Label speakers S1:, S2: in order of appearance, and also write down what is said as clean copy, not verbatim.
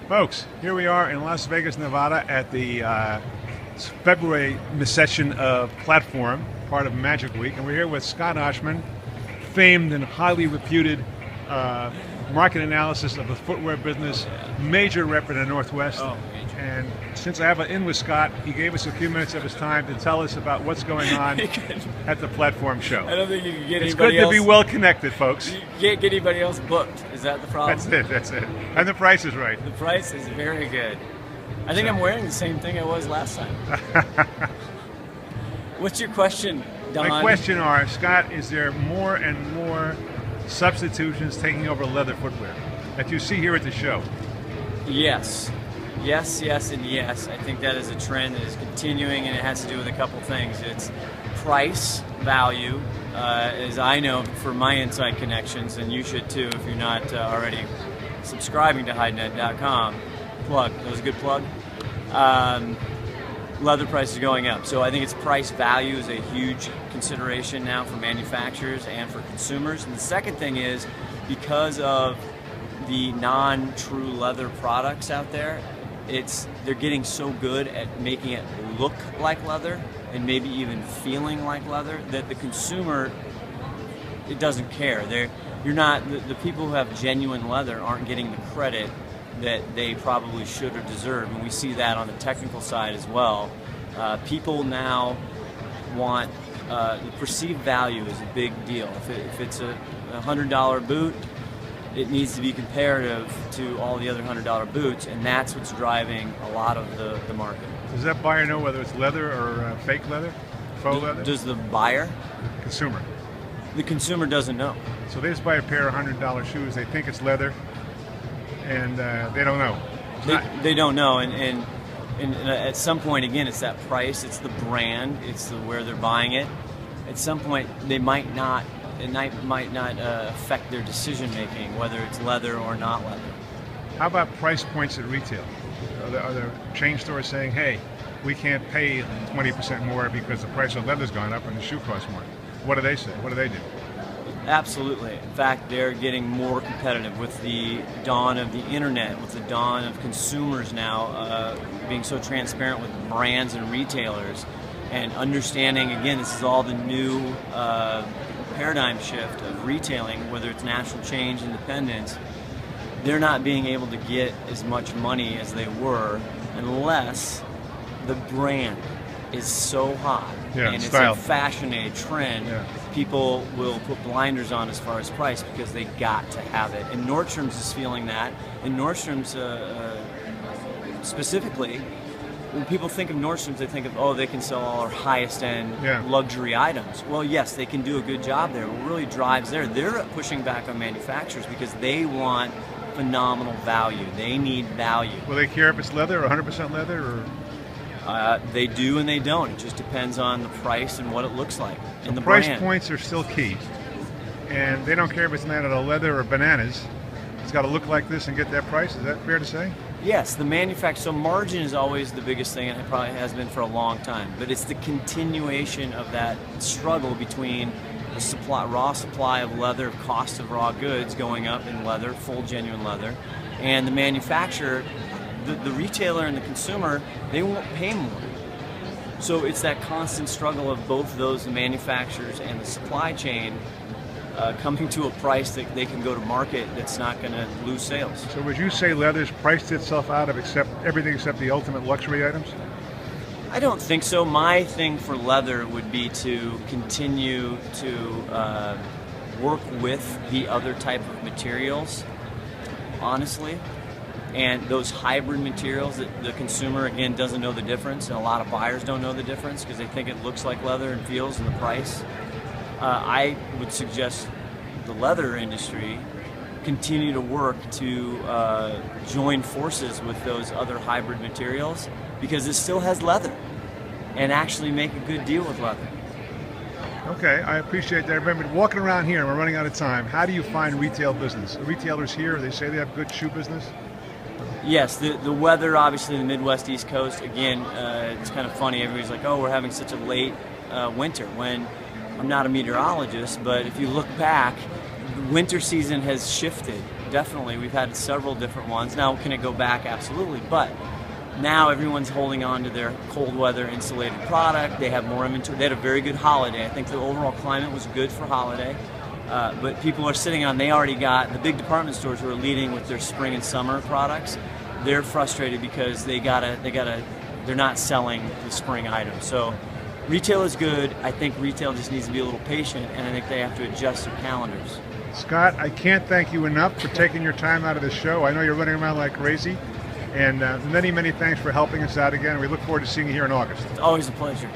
S1: Folks, here we are in Las Vegas, Nevada at the February session of Platform, part of Magic Week, and we're here with Scott Ohsman, famed and highly reputed market analysis of the footwear business, major rep in the Northwest.
S2: Oh, major.
S1: And since I have an in with Scott, he gave us a few minutes of his time to tell us about what's going on at the Platform show.
S2: I don't think you can get
S1: It's
S2: anybody
S1: good
S2: else.
S1: to be well connected, folks.
S2: You can't get anybody else booked. Is that the problem?
S1: That's it. And the price is right.
S2: The price is very good. I think I'm wearing the same thing I was last time. What's your question, Don?
S1: My question are, Scott, is there more and more substitutions taking over leather footwear that you see here at the show?
S2: Yes. Yes, yes, and yes. I think that is a trend that is continuing, and it has to do with a couple things. It's price, value, as I know for my inside connections, and you should too if you're not already subscribing to HideNet.com. Plug. That was a good plug. Leather prices going up. So I think it's price value is a huge consideration now for manufacturers and for consumers. And the second thing is because of the non-true leather products out there, they're getting so good at making it look like leather and maybe even feeling like leather that the consumer, it doesn't care. The people who have genuine leather aren't getting the credit that they probably should or deserve, and we see that on the technical side as well. People now want perceived value is a big deal. If it's a $100 boot, it needs to be comparative to all the other $100 boots, and that's what's driving a lot of the market.
S1: Does that buyer know whether it's leather or fake leather, faux leather?
S2: Does the buyer?
S1: Consumer.
S2: The consumer doesn't know.
S1: So they just buy a pair of $100 shoes, they think it's leather, and they don't know.
S2: They don't know, and at some point, again, it's that price, it's the brand, it's where they're buying it. At some point, it might not affect their decision making, whether it's leather or not leather.
S1: How about price points at retail? Are there chain stores saying, hey, we can't pay 20% more because the price of leather's gone up and the shoe costs more? What do they say? What do they do?
S2: Absolutely. In fact, they're getting more competitive with the dawn of the internet, with the dawn of consumers now being so transparent with brands and retailers, and understanding, again, this is all the new paradigm shift of retailing, whether it's national change, independence. They're not being able to get as much money as they were unless the brand is so hot and it's a fashion, a trend. Yeah. People will put blinders on as far as price because they got to have it. And Nordstrom's is feeling that. And Nordstrom's specifically, when people think of Nordstrom's, they think of, oh, they can sell all our highest end luxury items. Well, yes, they can do a good job there. What really drives there, they're pushing back on manufacturers because they want phenomenal value. They need value.
S1: Will they care if it's leather or 100% leather? Or?
S2: They do and they don't. It just depends on the price and what it looks like. And the
S1: price
S2: brand.
S1: Points are still key. And they don't care if it's made out of leather or bananas. It's got to look like this and get that price. Is that fair to say?
S2: Yes, the manufacturer. So margin is always the biggest thing, and it probably has been for a long time. But it's the continuation of that struggle between the raw supply of leather, cost of raw goods going up in leather, full genuine leather, and the manufacturer, the retailer and the consumer, they won't pay more. So it's that constant struggle of both those, the manufacturers and the supply chain, coming to a price that they can go to market that's not going to lose sales.
S1: So would you say leather's priced itself out of everything except the ultimate luxury items?
S2: I don't think so. My thing for leather would be to continue to work with the other type of materials, honestly. And those hybrid materials that the consumer, again, doesn't know the difference, and a lot of buyers don't know the difference because they think it looks like leather and feels in the price. I would suggest the leather industry continue to work to join forces with those other hybrid materials because it still has leather and actually make a good deal with leather.
S1: Okay, I appreciate that. Remember, walking around here, and we're running out of time, how do you find retail business? The retailers here, they say they have good shoe business?
S2: Yes, the weather, obviously, the Midwest, East Coast, again, it's kind of funny. Everybody's like, oh, we're having such a late winter, when I'm not a meteorologist, but if you look back, the winter season has shifted definitely. We've had several different ones. Now, can it go back? Absolutely. But now everyone's holding on to their cold weather insulated product. They have more inventory. They had a very good holiday. I think the overall climate was good for holiday. But people are sitting on, they already got, the big department stores who are leading with their spring and summer products, they're frustrated because they're not selling the spring items. So retail is good. I think retail just needs to be a little patient, and I think they have to adjust their calendars.
S1: Scott, I can't thank you enough for taking your time out of the show. I know you're running around like crazy. And many, many thanks for helping us out again. We look forward to seeing you here in August.
S2: It's always a pleasure.